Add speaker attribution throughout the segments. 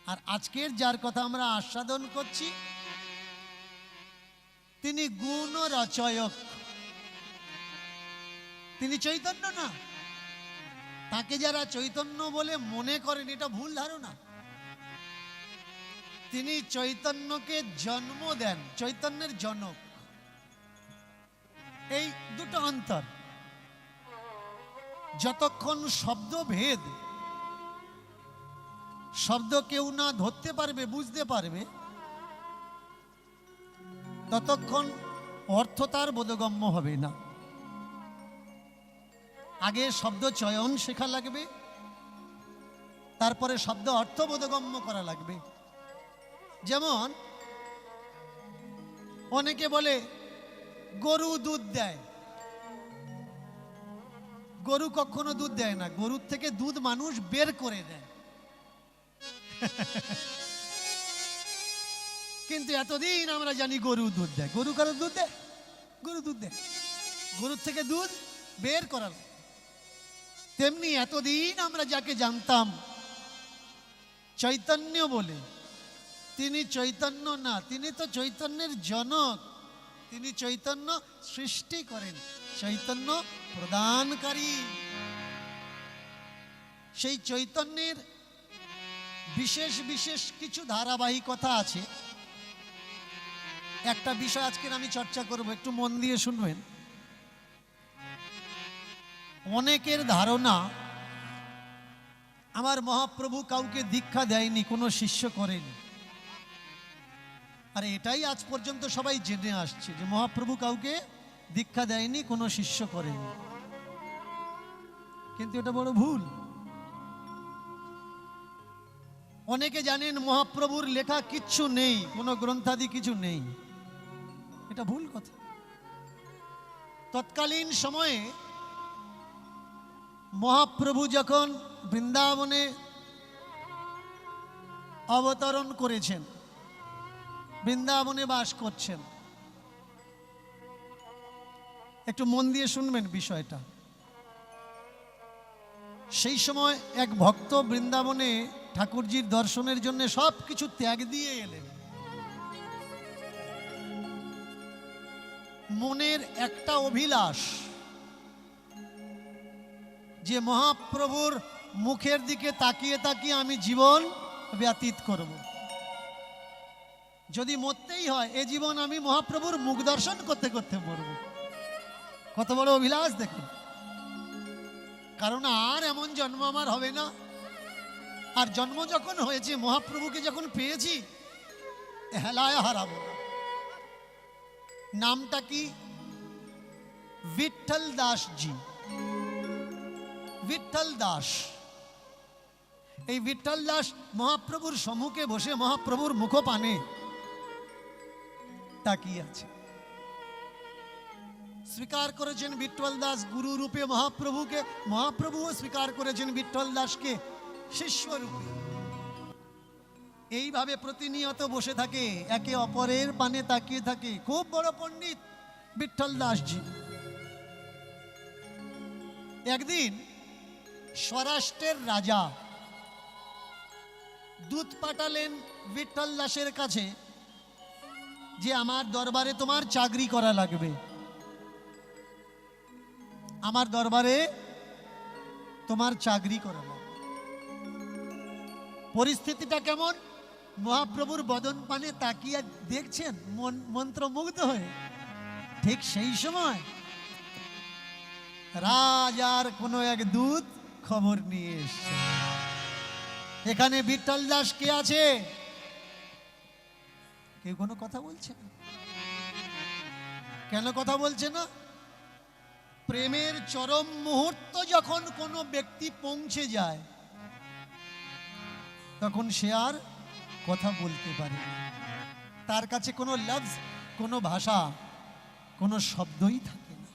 Speaker 1: আর আজকের যার কথা আমরা আস্বাদন করছি তিনি গুণ রচয়ক, তিনি চৈতন্য না। তাকে যারা চৈতন্য বলে মনে করেন এটা ভুল ধারণা। তিনি চৈতন্যকে জন্ম দেন, চৈতন্যের জনক। এই দুটো অন্তর। যতক্ষণ শব্দ ভেদ, শব্দ কেউ না ধরতে পারবে, বুঝতে পারবে, ততক্ষণ অর্থ তার বোধগম্য হবে না। আগে শব্দ চয়ন শেখা লাগবে, তারপরে শব্দ অর্থ বোধগম্য করা লাগবে। যেমন অনেকে বলে গরু দুধ দেয়। গরু কখনো দুধ দেয় না, গরুর থেকে দুধ মানুষ বের করে দেয়। কিন্তু এতদিন আমরা জানি গরু দুধ দেয়। গরু কারো দুধ দেয়? গরু দুধ দেয়, গরুর থেকে দুধ বের করার। তেমনি এতদিন আমরা যাকে জানতাম চৈতন্য বলে, তিনি চৈতন্য না, তিনি তো চৈতন্যের জনক। তিনি চৈতন্য সৃষ্টি করেন, চৈতন্য প্রদানকারী। সেই চৈতন্যের বিশেষ বিশেষ কিছু ধারাবাহিকতা আছে। একটা বিষয় আজকে আমি চর্চা করব, একটু মন দিয়ে শুনবেন। অনেকের ধারণা আমার মহাপ্রভু কাউকে দীক্ষা দেয়নি, কোনো শিষ্য করেনি। আর এটাই আজ পর্যন্ত সবাই জেনে আসছে যে মহাপ্রভু কাউকে দীক্ষা দেয়নি, কোনো শিষ্য করেনি। কিন্তু এটা বড় ভুল। অনেকে জানেন মহাপ্রভুর লেখা কিচ্ছু নেই, কোনো গ্রন্থাদি কিছু নেই। এটা ভুল কথা। তৎকালীন সময়ে মহাপ্রভু যখন বৃন্দাবনে অবতরণ করেছেন, বৃন্দাবনে বাস করছেন, একটু মন দিয়ে শুনবেন বিষয়টা। সেই সময় এক ভক্ত বৃন্দাবনে ঠাকুরজির দর্শনের জন্য সব কিছু ত্যাগ দিয়ে এলেন। মনের একটা অভিলাষ যে মহাপ্রভুর মুখের দিকে তাকিয়ে তাকিয়ে আমি জীবন ব্যতীত করব। যদি মরতেই হয় এ জীবন আমি মহাপ্রভুর মুখ দর্শন করতে করতে মরব। কত বড় অভিলাষ দেখুন। কারণ আর এমন জন্ম আমার হবে না। আর জন্ম যখন হয়েছে, মহাপ্রভুকে যখন পেয়েছি, হেলায় হারাবো না। নামটা কি? বিঠল দাস জি। বিঠল দাস। এই বিঠল দাস মহাপ্রভুর সম্মুখে বসে মহাপ্রভুর মুখপানে তাকিয়ে আছে। স্বীকার করেছেন বিঠল দাস গুরু রূপে মহাপ্রভুকে, মহাপ্রভুও স্বীকার করেছেন বিঠল দাসকে শিষ্য রূপে। এইভাবে প্রতিনিয়ত বসে থাকে, একে অপরের পানে তাকিয়ে থাকে। খুব বড় পণ্ডিত বিঠল দাসজি। একদিন স্বরাষ্ট্রের রাজা দূত পাঠালেন বিঠল দাসের কাছে যে আমার দরবারে তোমার চাকরি করা লাগবে, আমার দরবারে তোমার চাকরি করা লাগবে। পরিস্থিতিটা কেমন? মহাপ্রভুর বদন পানে তাকিয়ে দেখছেন মন্ত্রমুগ্ধ হয়ে। ঠিক সেই সময় রাজার কোনো এক দূত খবর নিয়ে এসছে, এখানে বিঠল দাস কে আছে? কেউ কোনো কথা বলছে না। কেন কথা বলছে না? প্রেমের চরম মুহূর্ত যখন কোনো ব্যক্তি পৌঁছে যায় তখন সে আর কথা বলতে পারে না। তার কাছে কোনো লফজ, কোনো ভাষা, কোনো শব্দই থাকে না।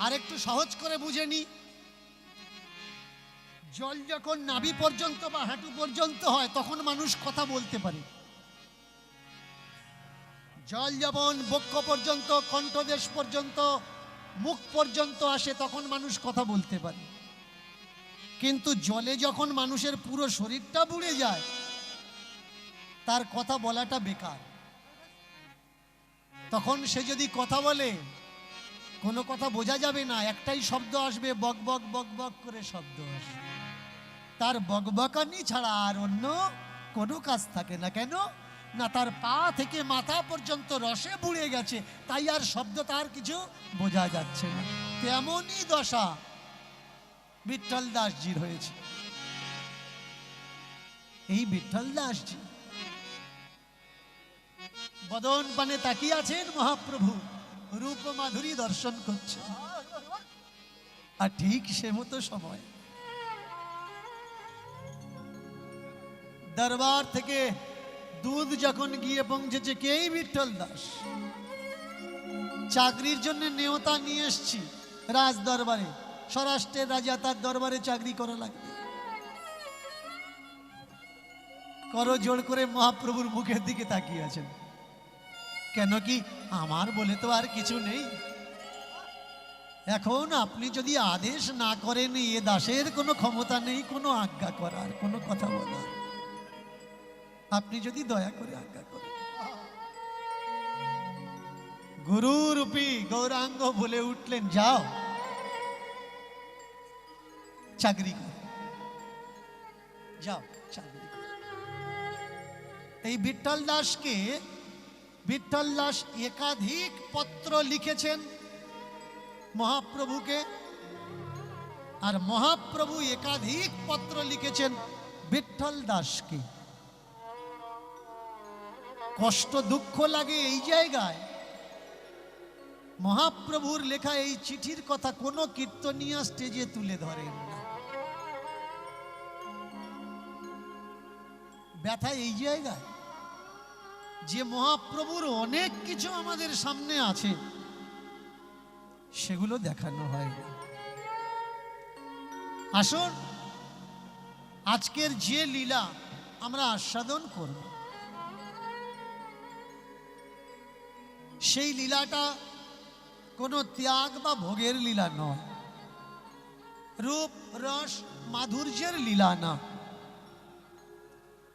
Speaker 1: আর একটু সহজ করে বুঝে নি, জল যখন নাভি পর্যন্ত বা হাঁটু পর্যন্ত হয় তখন মানুষ কথা বলতে পারে। জল যখন বক্ষ পর্যন্ত, কণ্ঠদেশ পর্যন্ত, মুখ পর্যন্ত আসে তখন মানুষ কথা বলতে পারে। কিন্তু জলে যখন মানুষের পুরো শরীরটা বুড়ে যায়, তার কথা বলাটা বেকার। তখন সে যদি কথা বলে, কোনো কথা বোঝা যাবে না, একটাই শব্দ আসবে, বক বক বক বক করে শব্দ আসবে। তার বকবকানি ছাড়া আর অন্য কোনো কাজ থাকে না। কেন না, তার পা থেকে মাথা পর্যন্ত রসে বুড়ে গেছে, তাই আর শব্দ তার কিছু বোঝা যাচ্ছে না। তেমনই দশা বিঠল দাসজির হয়েছে। এই বিঠল দাসজি বদন পানে তাকিয়ে আছেন, মহাপ্রভু রূপ মাধুরী দর্শন করছে। আর ঠিক সে মতো সময় দরবার থেকে দুধ যখন গিয়ে পৌঁছেছে, কে বিঠল দাস, চাকরির জন্য নেওতা নিয়ে এসছি রাজ দরবারে, স্বরাষ্ট্রের রাজা, তার দরবারে চাকরি করা লাগবে। করো জোড় করে মহাপ্রভুর মুখের দিকে তাকিয়ে আছেন। কেন কি, আমার বলে তো আর কিছু নেই। এখন আপনি যদি আদেশ না করেন, এ দাসের কোনো ক্ষমতা নেই কোনো আজ্ঞা করার, কোনো কথা বলার। আপনি যদি দয়া করে আজ্ঞা করেন। গুরুরূপী গৌরাঙ্গ বলে উঠলেন, যাও চাকরি করো, যাও চাকরি করো। এই বিঠল দাসকে, বিঠল দাস একাধিক পত্র লিখেছেন মহাপ্রভুকে, আর মহাপ্রভু একাধিক পত্র লিখেছেন বিঠল দাসকে। কষ্ট দুঃখ লাগে এই জায়গায়, মহাপ্রভুর লেখা এই চিঠির কথা কোনো কীর্তনিয়া স্টেজে তুলে ধরেন না। ব্যথা এই জায়গায় যে মহাপ্রভুর অনেক কিছু আমাদের সামনে আছে, সেগুলো দেখানো হয় না। আসুন আজকের যে লীলা আমরা আস্বাদন করব, সেই লীলাটা কোনো ত্যাগ বা ভোগের লীলা নয়, রূপ রস মাধুর্যের লীলা না।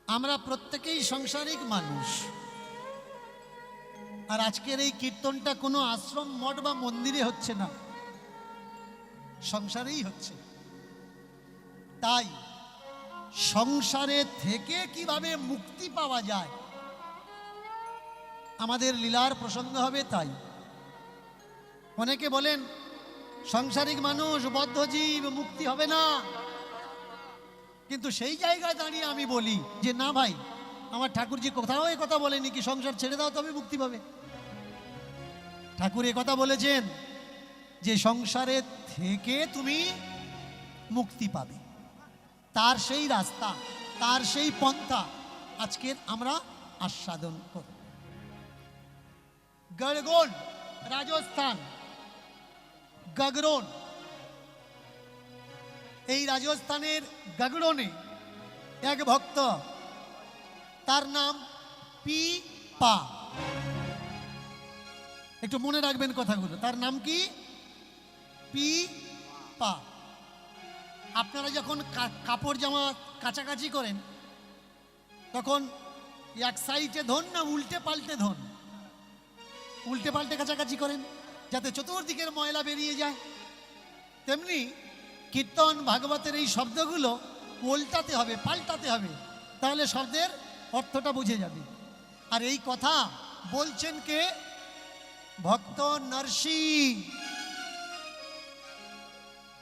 Speaker 1: আমরা প্রত্যেকেই সাংসারিক মানুষ, আর আজকের এই কীর্তনটা কোনো আশ্রম মঠ বা মন্দিরে হচ্ছে না, সংসারেই হচ্ছে। তাই সংসারে থেকে কিভাবে মুক্তি পাওয়া যায় আমাদের লীলার প্রসঙ্গ হবে। তাই অনেকে বলেন সাংসারিক মানুষ, বদ্ধজীব, মুক্তি হবে না। কিন্তু সেই জায়গায় দাঁড়িয়ে আমি বলি যে না ভাই, আমার ঠাকুরজি কোথাও এ কথা বলেনি কি সংসার ছেড়ে দাও তবে মুক্তি পাবে। ঠাকুর এ কথা বলেছেন যে সংসারে থেকে তুমি মুক্তি পাবে, তার সেই রাস্তা, তার সেই পন্থা আজকের আমরা আস্বাদন করব। গড়গোন রাজস্থান, গগরোন, এই রাজস্থানের গগরোনে এক ভক্ত, তার নাম পি পা। একটু মনে রাখবেন কথাগুলো, তার নাম কি? পি পা। আপনারা যখন কাপড় জামা কাচাকাচি করেন তখন এক সাইডে ধন না উল্টে পাল্টে ধন, উল্টে পাল্টে কাচাকাচি করেন যাতে চতুর্দিকের ময়লা বেরিয়ে যায়। তেমনি কীর্তন ভাগবতের এই শব্দগুলো উল্টাতে হবে, পাল্টাতে হবে, তাহলে শব্দের অর্থটা বুঝে যাবে। আর এই কথা বলছেন কে? ভক্ত নরসি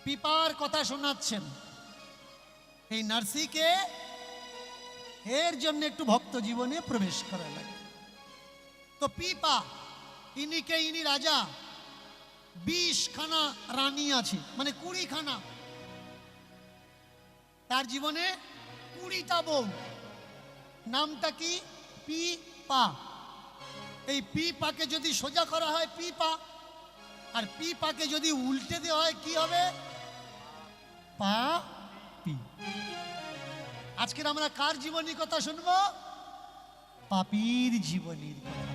Speaker 1: পিপার কথা শোনাচ্ছেন। এই নরসিকে এর জন্য একটু ভক্ত জীবনে প্রবেশ করা লাগে। তো পিপা ইনি রাজা, 20 খানা রানী আছে, মানে 20 খানা। তার জীবনে 20টা বউ। নামটা কি? পিপা। এই পিপাকে যদি সোজা করা হয় পিপা, আর পিপাকে যদি উল্টে দেওয়া হয় কি হবে? পা পি। আজকের আমরা কার জীবনী কথা শুনবো? পাপীর জীবনীর কথা।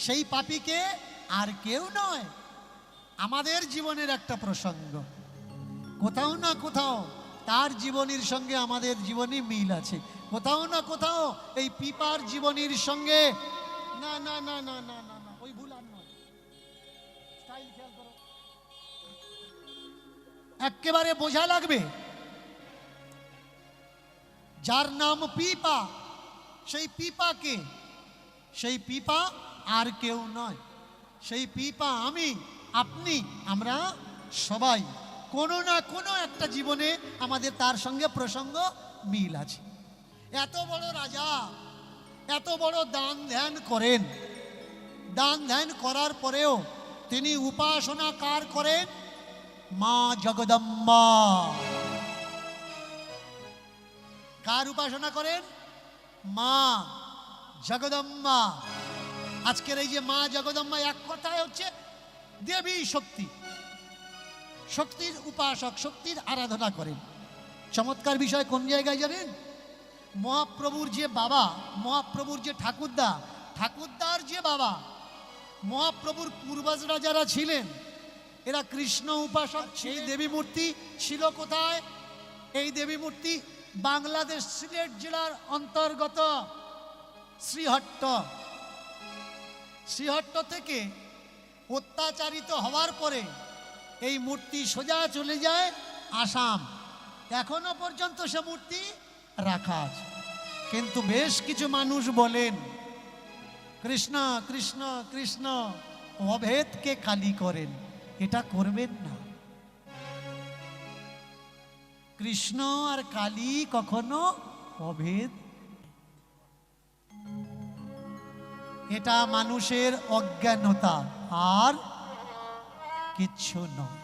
Speaker 1: সেই পাপীকে আর কেউ নয়, আমাদের জীবনের একটা প্রসঙ্গ। কোথাও না কোথাও তার জীবনীর সঙ্গে আমাদের জীবনী মিল আছে। কোথাও না কোথাও এই পিপার জীবনীর সঙ্গে না না না না না না না ওই ভুল আর নয়। স্টাইল খেয়াল করো, একেবারে বোঝা লাগবে। যার নাম পিপা, সেই পিপাকে, সেই পিপা আর কেউ নয়। সেই পিপা আমি, আপনি, আমরা সবাই কোনো না কোনো একটা জীবনে আমাদের তার সঙ্গে প্রসঙ্গ মিল আছে। এত বড় রাজা এত বড় দান ধ্যান করেন, দান ধ্যান করার পরেও তিনি উপাসনা কার করেন? মা জগদম্বা। কার উপাসনা করেন? মা জগদম্বা। আজকের এই যে মা জগদম্বা এক কথায় হচ্ছে দেবী শক্তি, শক্তির উপাসক, শক্তির আরাধনা করেন। চমৎকার বিষয় কোন জায়গায় জানেন? মহাপ্রভুর যে বাবা, মহাপ্রভুর যে ঠাকুরদা, ঠাকুরদার যে বাবা, মহাপ্রভুর পূর্বজরা যারা ছিলেন এরা কৃষ্ণ উপাসক। সেই দেবী মূর্তি ছিল কোথায়? এই দেবী মূর্তি বাংলাদেশ সিলেট জেলার অন্তর্গত শ্রীহট্ট। শ্রীহট্ট থেকে অত্যাচারিত হওয়ার পরে এই মূর্তি সোজা চলে যায় আসাম। এখনো পর্যন্ত সে মূর্তি রাখা আছে। কিন্তু বেশ কিছু মানুষ বলেন কৃষ্ণ কৃষ্ণ কৃষ্ণ, অভেদকে খালি করেন। এটা করবেন না। কৃষ্ণ আর কালী কখনো অভেদ, এটা মানুষের অজ্ঞানতা আর কিচ্ছু নয়।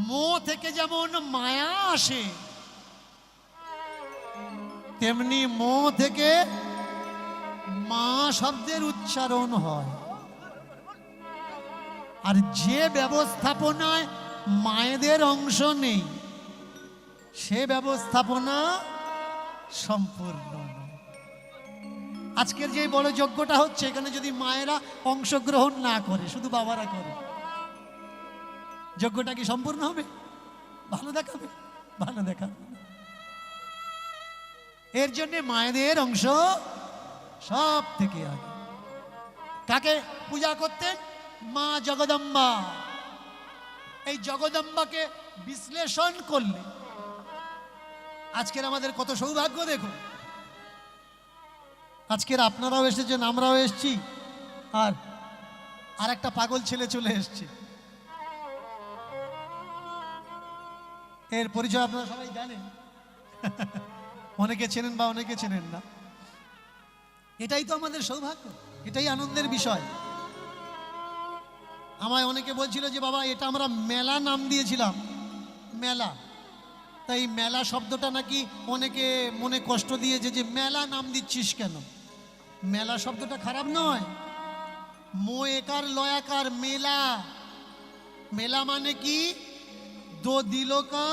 Speaker 1: মোহ থেকে যেমন মায়া আসে, তেমনি মোহ থেকে মা শব্দের উচ্চারণ হয়। আর যে ব্যবস্থাপনায় মায়েদের অংশ নেই, সে ব্যবস্থাপনা সম্পূর্ণ নয়। আজকের যে বড় যজ্ঞটা হচ্ছে, এখানে যদি মায়েরা অংশগ্রহণ না করে, শুধু বাবারা করে, যজ্ঞটা কি সম্পূর্ণ হবে? ভালো দেখাবে? ভালো দেখাবে। এর জন্য মায়েদের অংশ সব থেকে আগে। কাকে পূজা করতেন? মা জগদম্বা। এই জগদম্বাকে বিশ্লেষণ করলে আজকের আমাদের কত সৌভাগ্য দেখুন। আজকের আপনারাও এসেছেন, আমরাও এসেছি, আর একটা পাগল ছেলে চলে এসছে। এর পরিচয় আপনারা সবাই জানেন, অনেকে চেনেন বা অনেকে চেনেন না। এটাই তো আমাদের সৌভাগ্য, এটাই আনন্দের বিষয়। আমায় অনেকে বলছিল যে বাবা এটা আমরা মেলা নাম দিয়েছিলাম, মেলা। তাই মেলা শব্দটা নাকি অনেকে মনে কষ্ট দিয়েছে যে মেলা নাম দিচ্ছিস কেন। মেলা শব্দটা খারাপ নয়, মো একার লয়াকার মেলা। মেলা মানে কি? दो दिलों का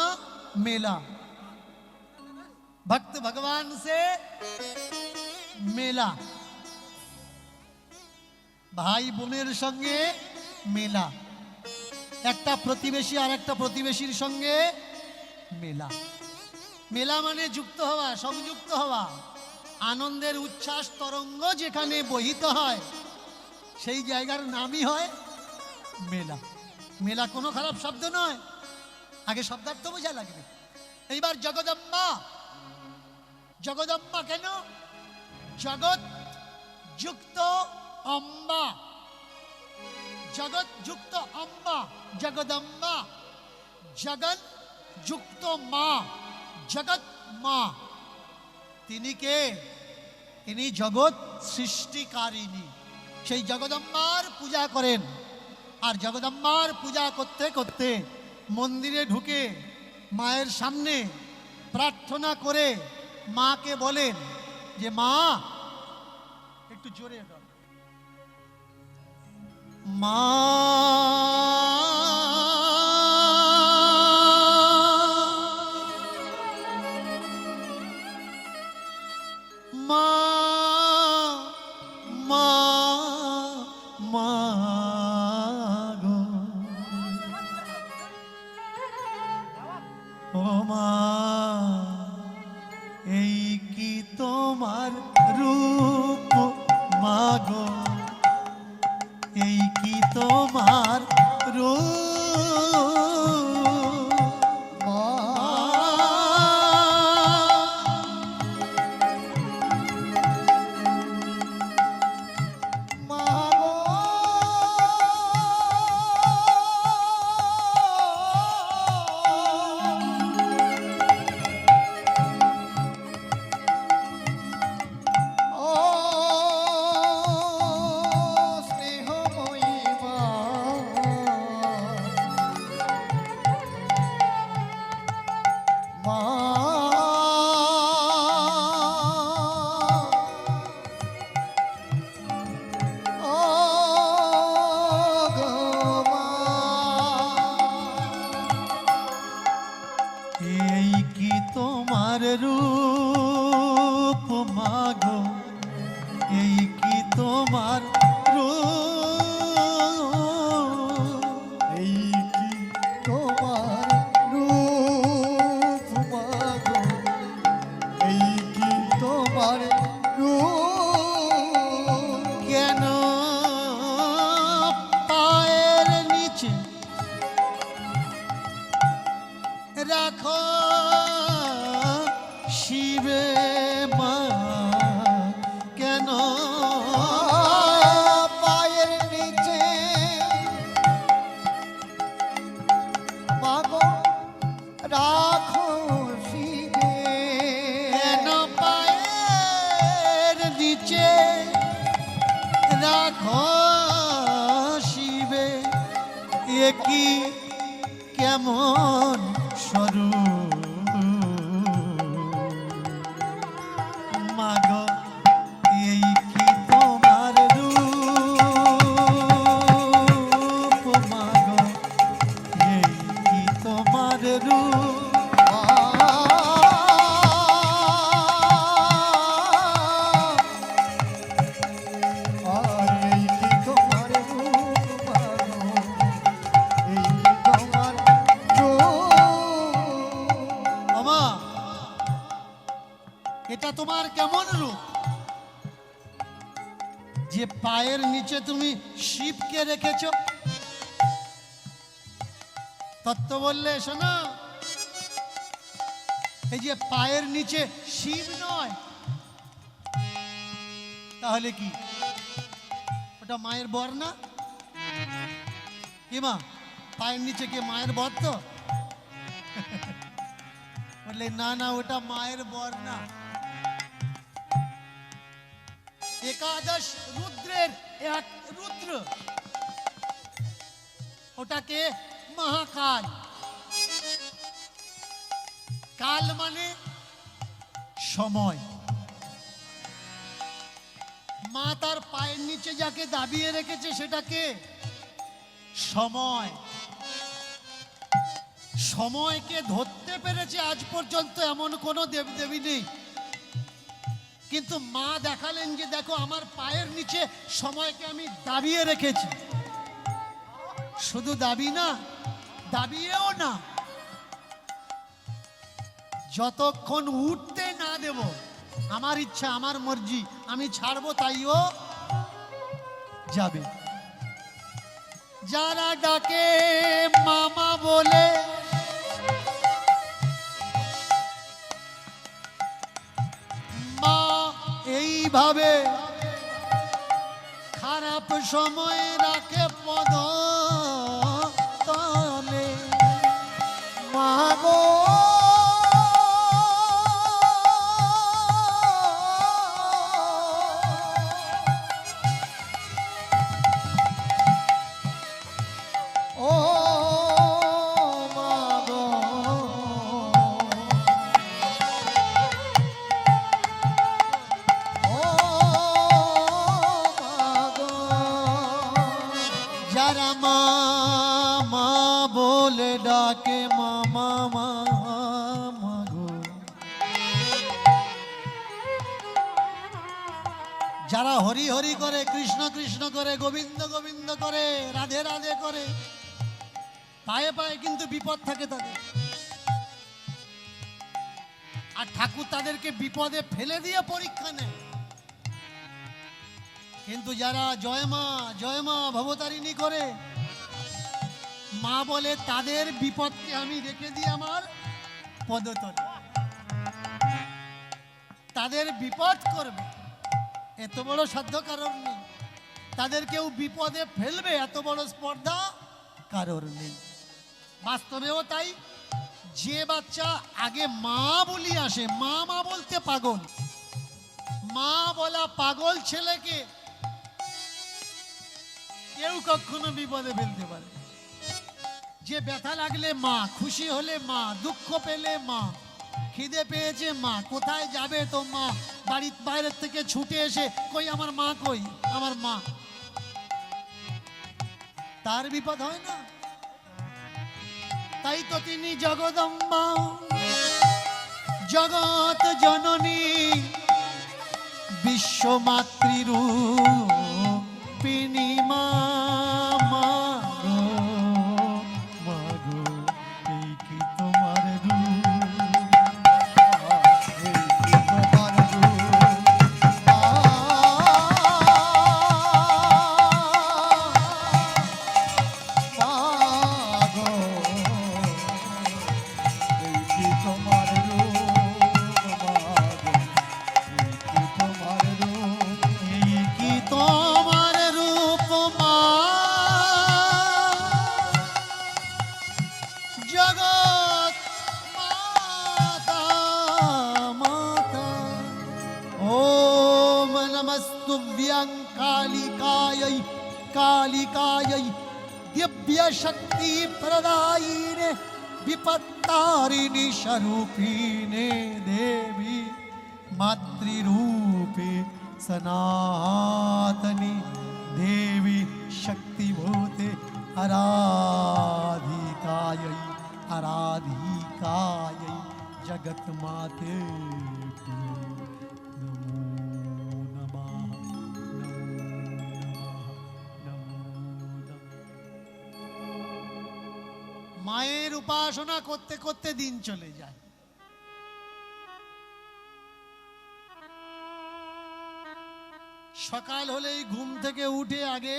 Speaker 1: मेला, भक्त भगवान से मेला, ভাই বোনের সঙ্গে মেলা, একটা প্রতিবেশী আর একটা প্রতিবেশীর সঙ্গে মেলা। মেলা মানে যুক্ত হওয়া, সংযুক্ত হওয়া। আনন্দের উচ্ছ্বাস তরঙ্গ যেখানে বহিত হয়, সেই জায়গার নামই হয় মেলা। মেলা কোনো খারাপ শব্দ নয়, আগে শব্দার্থ বোঝা লাগবে। এইবার জগদম্বা, জগদম্বা কেন? জগৎ যুক্ত অম্বা, জগৎ যুক্ত অম্বা জগদম্বা। জগৎ যুক্ত মা, জগৎ মা। তিনি কে? তিনি জগৎ সৃষ্টিকারিণী। সেই জগদম্বার পূজা করেন। আর জগদম্বার পূজা করতে করতে মন্দিরে ঢুকে মায়ের সামনে প্রার্থনা করে মাকে বলেন যে মা, একটু জোরে দাও, মা মা মা মা গো, ও তোমার রূপ মাগো, এই কি তোমার রূপ মা। এই কি তোমার রূপ মাগো, এই কি তোমার রূপ,
Speaker 2: এই কি তোমার রূপ মাগো, এই কি তোমার রূপ।
Speaker 1: কেন পায়ের নিচে রাখো শিবে মা, কেন
Speaker 2: পায়ের নিচে মাগো রাখো শিবে,
Speaker 1: কেন পায়ের নিচে রাখো শিবে, এ কি কেমন স্বরূপ মাগো, এই কি তোমার রূপ মাগো, এই কি তোমার রূপ।
Speaker 2: আর এই কি তোমার রূপ মাগো, এই কি তোমার রূপ।
Speaker 1: আমা, এটা তোমার কেমন রূপ যে পায়ের নিচে তুমি শিবকে রেখেছ? তত্ত্ব বললে শোনো, এই যে পায়ের নিচে শিব নয়, তাহলে কি ওটা মায়ের বর না? কি মা, পায়ের নিচে কি মায়ের বর? তো বললে না না, ওটা মায়ের বর না, একাদশ রুদ্রের এক রুদ্র, ওটাকে মহাকাল। কাল মানে সময়। মা তার পায়ের নিচে যাকে দাবিয়ে রেখেছে সেটাকে সময়। সময়কে ধরতে পেরেছে আজ পর্যন্ত এমন কোনো দেবদেবী নেই, কিন্তু মা দেখালেন যে দেখো আমার পায়ের নিচে সময়কে আমি দাবিয়ে রেখেছি। শুধু দাবি না, দাবিয়েও না, যতক্ষণ উঠতে না দেব, আমার ইচ্ছা আমার মর্জি, আমি ছাড়বো তাইও যাবে। যারা ডাকে মামা বলে, মা এইভাবে খারাপ সময় রাখে পদ তলে।
Speaker 2: মাগো ও মাগো, ও মাগো,
Speaker 1: যারা মামা বলে ডাকে মামা মামা গো, যারা হরি হরি করে, কৃষ্ণ কৃষ্ণ করে, গোবিন্দ গোবিন্দ করে, রাধে রাধে করে, পায়ে পায়ে কিন্তু বিপদ থাকে তাদের। আর ঠাকুর তাদেরকে বিপদে ফেলে দিয়ে পরীক্ষা নেয়। কিন্তু যারা জয় মা ভবতারিণী করে, মা বলে তাদের বিপদকে আমি রেখে দিই আমার পদতলে। তাদের বিপদ করবে এত বড় সাধ্য কারোর নেই, তাদের কেউ বিপদে ফেলবে এত বড় স্পর্ধা কারোর নেই। বাস্তবেও তাই। যে বাচ্চা আগে মা বলি আসে, মা বলতে পাগল, মা বলা পাগল ছেলেকে কেউ কখনো বিপদে ফেলতে পারে। যে ব্যথা লাগলে মা, খুশি হলে মা, দুঃখ পেলে মা, খিদে পেয়েছে মা, কোথায় যাবে তো মা, বাড়ির বাইরের থেকে ছুটে এসে কই আমার মা, কই আমার মা, তার বিপদ হয় না। তাই তো তিনি জগদম্বা, জগৎ জননী, বিশ্বমাতৃরূপিণী মা। মাগো মাগো এই কি তোমার রূপ,
Speaker 2: এই কি তোমার রূপ, মাগো এই কি তোমার রূপ, মাগো এই কি তোমার রূপ,
Speaker 1: এই কি তোমার রূপ মা, জগৎ মাতা মাতা। ওম নমস্তুভ্যং কালিকাयै কালিকাयै দিব্য শক্তি প্রদায়িনে বিপত্তারিণী স্বরূপিণে দেবী মাতৃরূপে सनातनी देवी शक्तिभूते आराधिकायै आराधिकायै जगत माते नमो नमः नमो नमः। মায়ের উপাসনা করতে করতে দিন চলে যায়। সকাল হলেই ঘুম থেকে উঠে আগে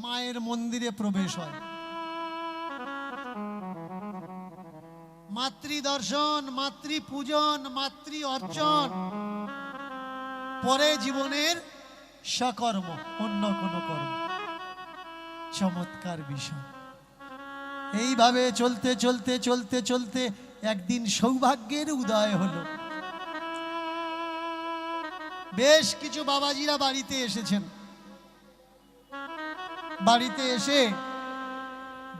Speaker 1: মায়ের মন্দিরে প্রবেশ হয়। মাতৃ দর্শন, মাতৃ পূজন, মাতৃ অর্চন, পরে জীবনের সকর্ম, অন্য কোনো কর্ম। চমৎকার বিষয়। এইভাবে চলতে চলতে চলতে চলতে একদিন সৌভাগ্যের উদয় হলো। বেশ কিছু বাবাজিরা বাড়িতে এসেছেন। বাড়িতে এসে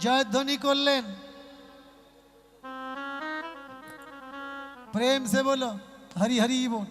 Speaker 1: জয়ধ্বনি করলেন, প্রেম সে বলো হরি হরি বল।